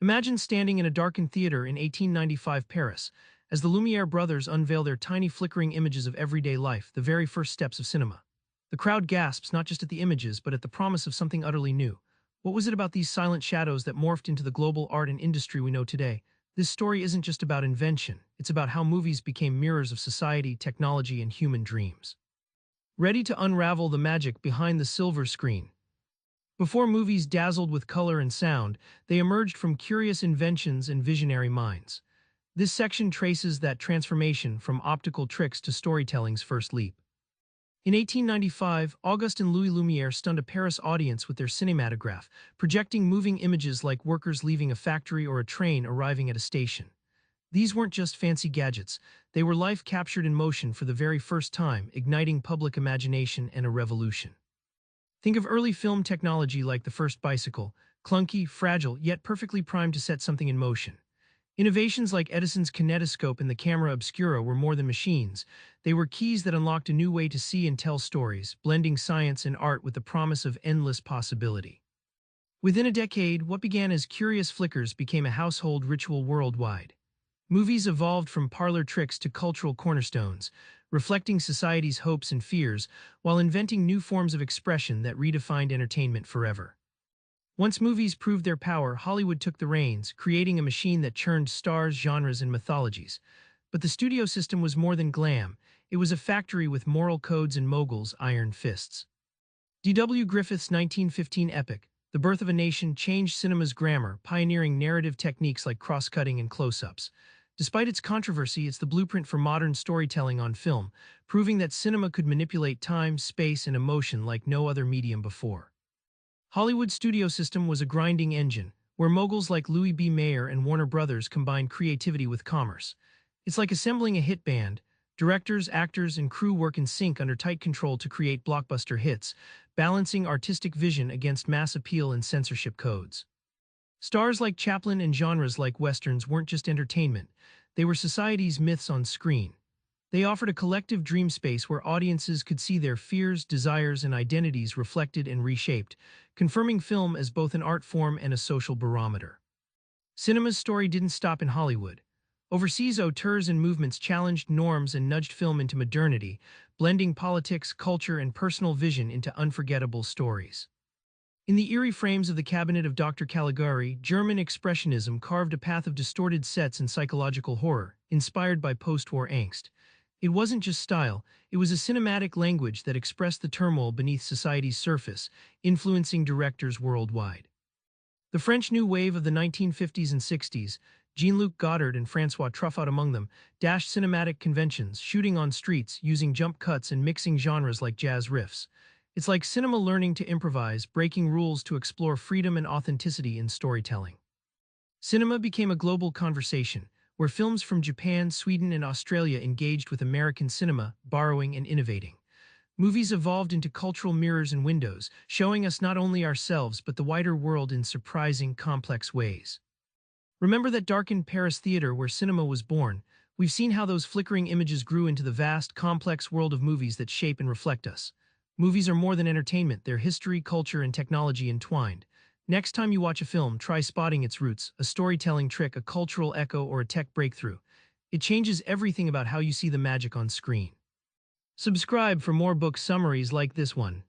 Imagine standing in a darkened theater in 1895 Paris as the Lumière brothers unveil their tiny flickering images of everyday life, the very first steps of cinema. The crowd gasps not just at the images, but at the promise of something utterly new. What was it about these silent shadows that morphed into the global art and industry we know today? This story isn't just about invention, it's about how movies became mirrors of society, technology, and human dreams. Ready to unravel the magic behind the silver screen? Before movies dazzled with color and sound, they emerged from curious inventions and visionary minds. This section traces that transformation from optical tricks to storytelling's first leap. In 1895, Auguste and Louis Lumière stunned a Paris audience with their cinematograph, projecting moving images like workers leaving a factory or a train arriving at a station. These weren't just fancy gadgets, they were life captured in motion for the very first time, igniting public imagination and a revolution. Think of early film technology like the first bicycle, clunky, fragile, yet perfectly primed to set something in motion. Innovations like Edison's kinetoscope and the camera obscura were more than machines. They were keys that unlocked a new way to see and tell stories, blending science and art with the promise of endless possibility. Within a decade, what began as curious flickers became a household ritual worldwide. Movies evolved from parlor tricks to cultural cornerstones, reflecting society's hopes and fears while inventing new forms of expression that redefined entertainment forever. Once movies proved their power, Hollywood took the reins, creating a machine that churned stars, genres, and mythologies. But the studio system was more than glam. It was a factory with moral codes and moguls' iron fists. D.W. Griffith's 1915 epic, The Birth of a Nation, changed cinema's grammar, pioneering narrative techniques like cross-cutting and close-ups. Despite its controversy, it's the blueprint for modern storytelling on film, proving that cinema could manipulate time, space, and emotion like no other medium before. Hollywood's studio system was a grinding engine, where moguls like Louis B. Mayer and Warner Brothers combined creativity with commerce. It's like assembling a hit band. Directors, actors, and crew work in sync under tight control to create blockbuster hits, balancing artistic vision against mass appeal and censorship codes. Stars like Chaplin and genres like westerns weren't just entertainment, they were society's myths on screen. They offered a collective dream space where audiences could see their fears, desires, and identities reflected and reshaped, confirming film as both an art form and a social barometer. Cinema's story didn't stop in Hollywood. Overseas, auteurs and movements challenged norms and nudged film into modernity, blending politics, culture, and personal vision into unforgettable stories. In the eerie frames of the cabinet of Dr. Caligari, German Expressionism carved a path of distorted sets and psychological horror, inspired by post-war angst. It wasn't just style, it was a cinematic language that expressed the turmoil beneath society's surface, influencing directors worldwide. The French New Wave of the 1950s and 60s, Jean-Luc Godard and François Truffaut among them, dashed cinematic conventions, shooting on streets, using jump cuts and mixing genres like jazz riffs. It's like cinema learning to improvise, breaking rules to explore freedom and authenticity in storytelling. Cinema became a global conversation, where films from Japan, Sweden, and Australia engaged with American cinema, borrowing and innovating. Movies evolved into cultural mirrors and windows, showing us not only ourselves but the wider world in surprising, complex ways. Remember that darkened Paris theater where cinema was born? We've seen how those flickering images grew into the vast, complex world of movies that shape and reflect us. Movies are more than entertainment, they're history, culture, and technology entwined. Next time you watch a film, try spotting its roots, a storytelling trick, a cultural echo, or a tech breakthrough. It changes everything about how you see the magic on screen. Subscribe for more book summaries like this one.